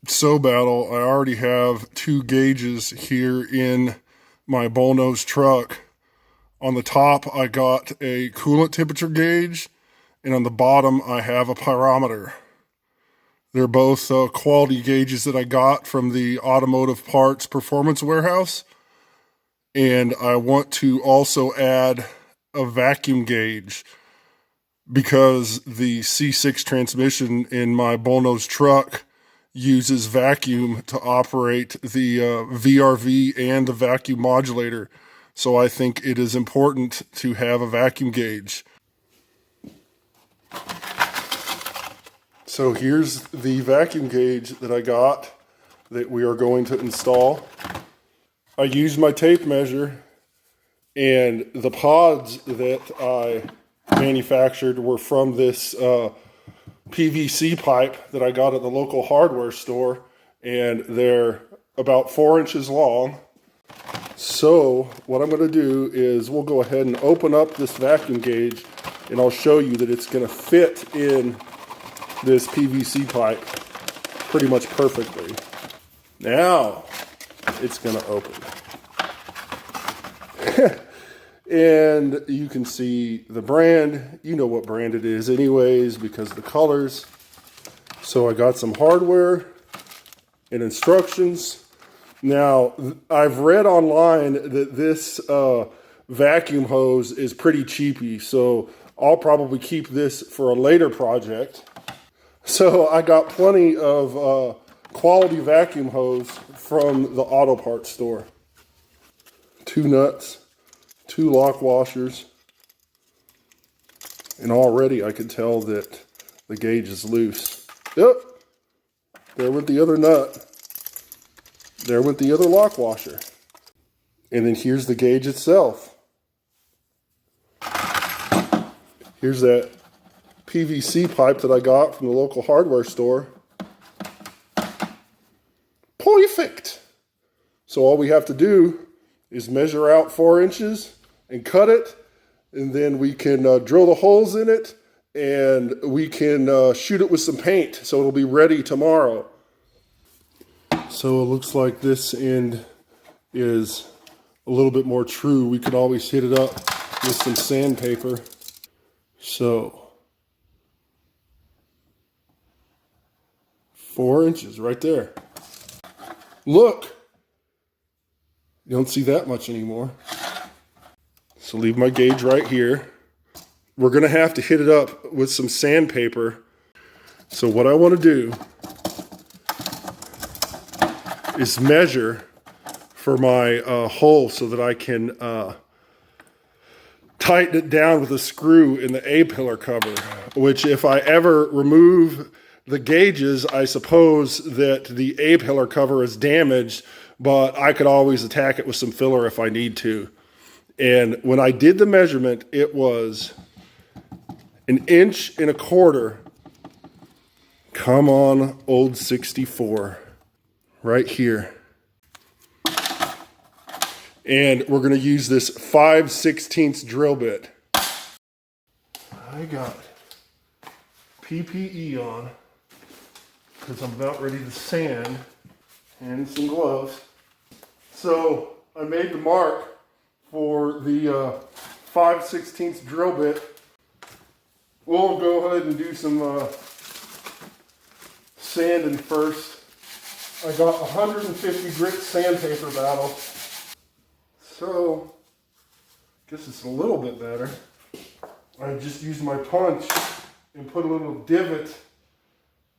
So Battle, I already have two gauges here in my bullnose truck. On the top, I got a coolant temperature gauge, and on the bottom, I have a pyrometer. They're both quality gauges that I got from the Automotive Parts Performance Warehouse. And I want to also add a vacuum gauge because the C6 transmission in my bullnose truck uses vacuum to operate the VRV and the vacuum modulator. So I think it is important to have a vacuum gauge. So here's the vacuum gauge that I got that we are going to install. I used my tape measure, and the pods that I manufactured were from this PVC pipe that I got at the local hardware store, and they're about 4 inches long. So what I'm going to do is we'll go ahead and open up this vacuum gauge, and I'll show you that it's going to fit in this PVC pipe pretty much perfectly. Now it's going to open. And you can see the brand. You know what brand it is anyways because of the colors. So I got some hardware and instructions. Now, I've read online that this vacuum hose is pretty cheapy, so I'll probably keep this for a later project. So I got plenty of quality vacuum hose from the auto parts store. 2 nuts. 2 lock washers, and already I can tell that the gauge is loose. Yep, there went the other nut. There went the other lock washer. And then here's the gauge itself. Here's that PVC pipe that I got from the local hardware store. Perfect. So all we have to do is measure out 4 inches and cut it, and then we can drill the holes in it, and we can shoot it with some paint so it'll be ready tomorrow. So it looks like this end is a little bit more true. We could always hit it up with some sandpaper. So 4 inches right there. Look! You don't see that much anymore. So leave my gauge right here. We're going to have to hit it up with some sandpaper. So what I want to do is measure for my hole so that I can tighten it down with a screw in the A-pillar cover, which if I ever remove the gauges, I suppose that the A-pillar cover is damaged, but I could always attack it with some filler if I need to. And when I did the measurement, it was 1.25 inches. Come on, old 64. Right here. And we're going to use this 5/16 drill bit. I got PPE on because I'm about ready to sand, and some gloves. So I made the mark for the 5/16 drill bit. We'll go ahead and do some sanding first. I got 150 grit sandpaper Battle. So I guess it's a little bit better. I just used my punch and put a little divot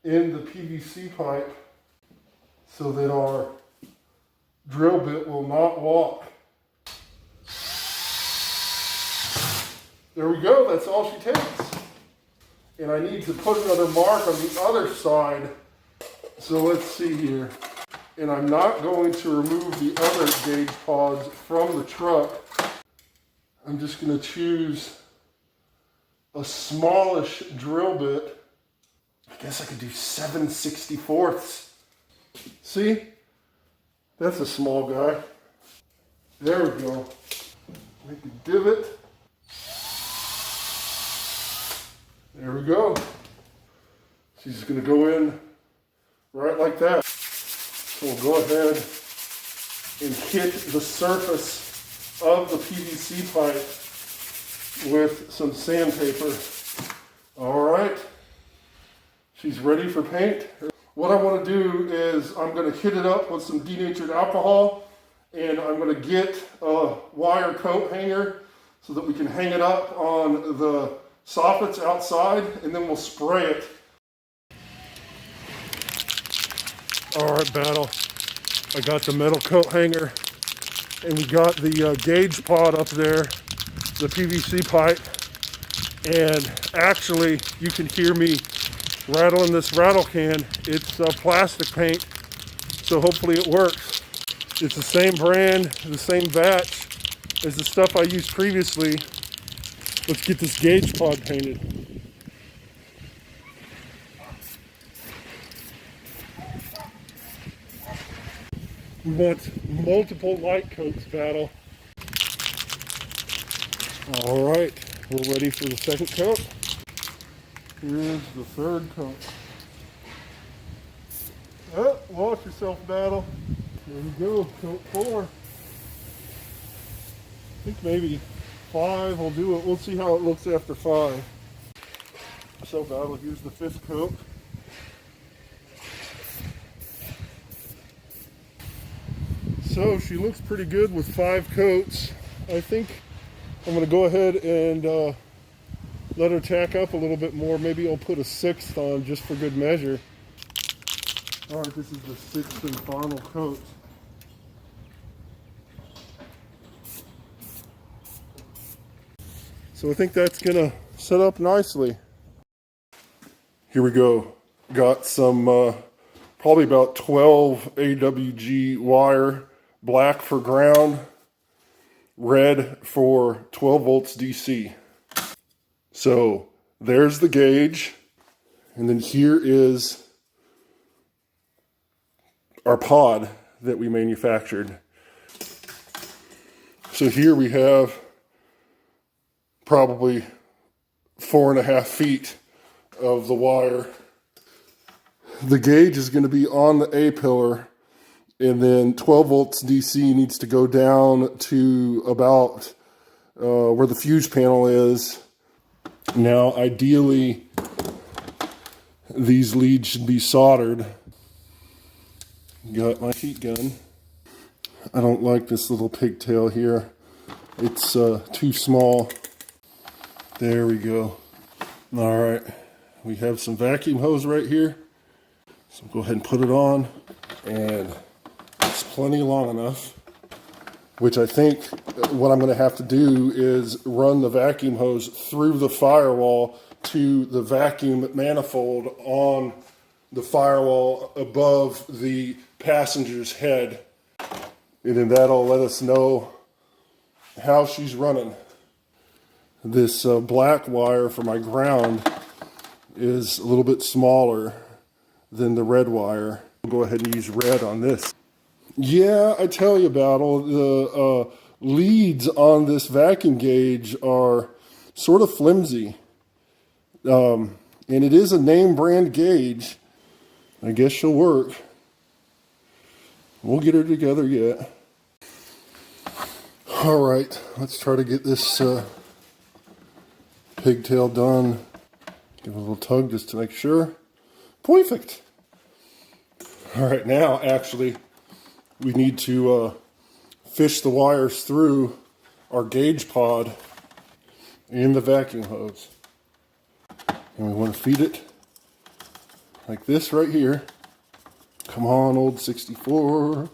in the PVC pipe so that our drill bit will not walk. There we go, that's all she takes. And I need to put another mark on the other side. So let's see here. And I'm not going to remove the other gauge pods from the truck. I'm just going to choose a smallish drill bit. I guess I could do 7/64. See? That's a small guy. There we go. Make a divot. There we go. She's going to go in right like that. So we'll go ahead and hit the surface of the PVC pipe with some sandpaper. All right, she's ready for paint. What I want to do is I'm going to hit it up with some denatured alcohol, and I'm going to get a wire coat hanger so that we can hang it up on the soffits outside, and then we'll spray it. All right, Battle. I got the metal coat hanger, and we got the gauge pod up there, the PVC pipe, and actually you can hear me rattling this rattle can. It's plastic paint, so hopefully it works. It's the same brand, the same batch as the stuff I used previously. Let's get this gauge pod painted. We want multiple light coats, Battle. All right, we're ready for the second coat. Here's the third coat. Oh, watch yourself, Battle. There you go, coat 4. I think maybe 5 will do it. We'll see how it looks after 5. So, Battle, here's the 5th coat. So she looks pretty good with 5 coats. I think I'm going to go ahead and let her tack up a little bit more. Maybe I'll put a 6th on just for good measure. All right, this is the 6th and final coat. So I think that's going to set up nicely. Here we go. Got some probably about 12 AWG wire. Black for ground, red for 12 volts DC. So there's the gauge, and then here is our pod that we manufactured. So here we have probably 4.5 feet of the wire. The gauge is going to be on the A-pillar, and then 12 volts DC needs to go down to about where the fuse panel is. Now, ideally, these leads should be soldered. Got my heat gun. I don't like this little pigtail here. It's too small. There we go. All right, we have some vacuum hose right here. So go ahead and put it on, and it's plenty long enough, which I think what I'm going to have to do is run the vacuum hose through the firewall to the vacuum manifold on the firewall above the passenger's head. And then that'll let us know how she's running. This black wire for my ground is a little bit smaller than the red wire. We'll go ahead and use red on this. Yeah, I tell you, Battle, the leads on this vacuum gauge are sort of flimsy. And it is a name brand gauge. I guess she'll work. We'll get her together yet. All right, let's try to get this pigtail done. Give it a little tug just to make sure. Perfect. All right, now actually we need to fish the wires through our gauge pod and the vacuum hose. And we want to feed it like this right here. Come on, old 64.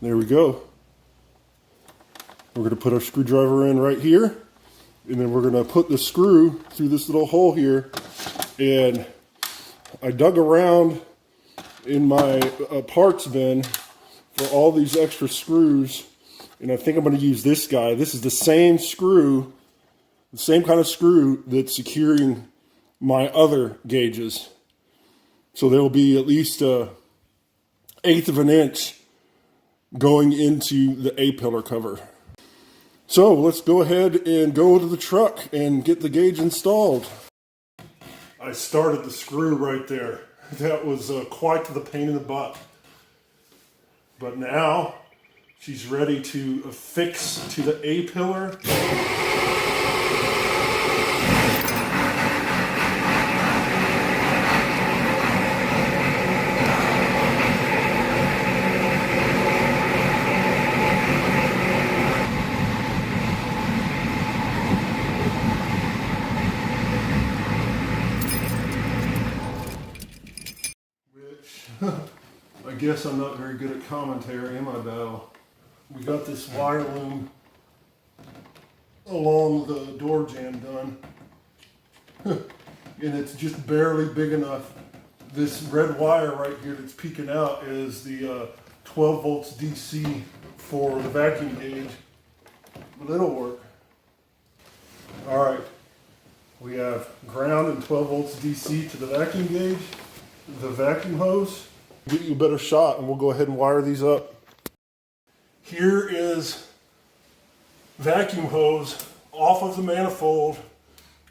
There we go. We're going to put our screwdriver in right here, and then we're going to put the screw through this little hole here. And I dug around in my parts bin for all these extra screws, and I think I'm going to use this guy. This is the same screw, the same kind of screw that's securing my other gauges. So there will be at least 1/8 of an inch going into the A-pillar cover. So let's go ahead and go to the truck and get the gauge installed. I started the screw right there. that was quite the pain in the butt. But now she's ready to affix to the A-pillar. I guess I'm not very good at commentary in my battle. We got this wire loom along the door jamb done. And it's just barely big enough. This red wire right here that's peeking out is the 12 volts DC for the vacuum gauge. But it'll work. Alright, we have ground and 12 volts DC to the vacuum gauge, the vacuum hose. Get you a better shot and we'll go ahead and wire these up. Here is vacuum hose off of the manifold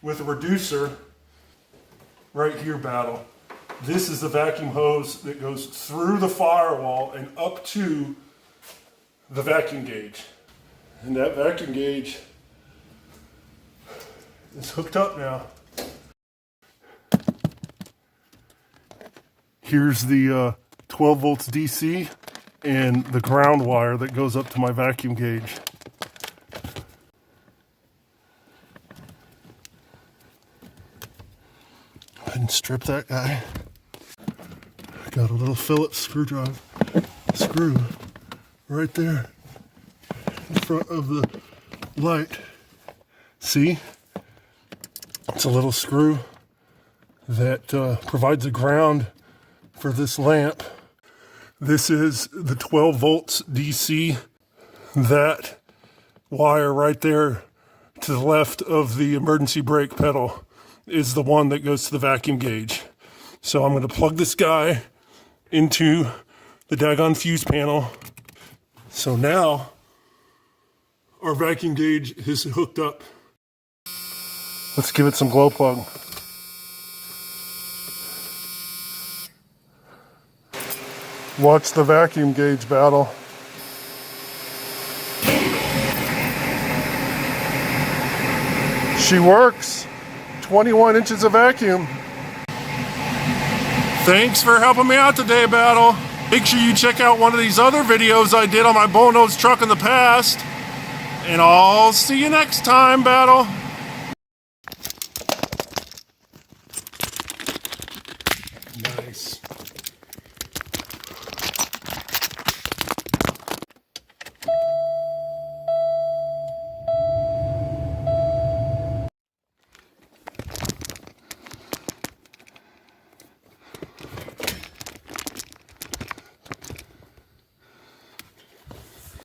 with a reducer right here, battle. This is the vacuum hose that goes through the firewall and up to the vacuum gauge. And that vacuum gauge is hooked up now. Here's the 12 volts DC and the ground wire that goes up to my vacuum gauge. Go ahead and strip that guy. Got a little Phillips screw right there in front of the light. See? It's a little screw that provides a ground for this lamp. This is the 12 volts DC. That wire right there to the left of the emergency brake pedal is the one that goes to the vacuum gauge. So I'm going to plug this guy into the daggone fuse panel. So now our vacuum gauge is hooked up. Let's give it some glow plug. Watch the vacuum gauge battle. She works. 21 inches of vacuum. Thanks for helping me out today, battle. Make sure you check out one of these other videos I did on my bullnose truck in the past. And I'll see you next time, battle.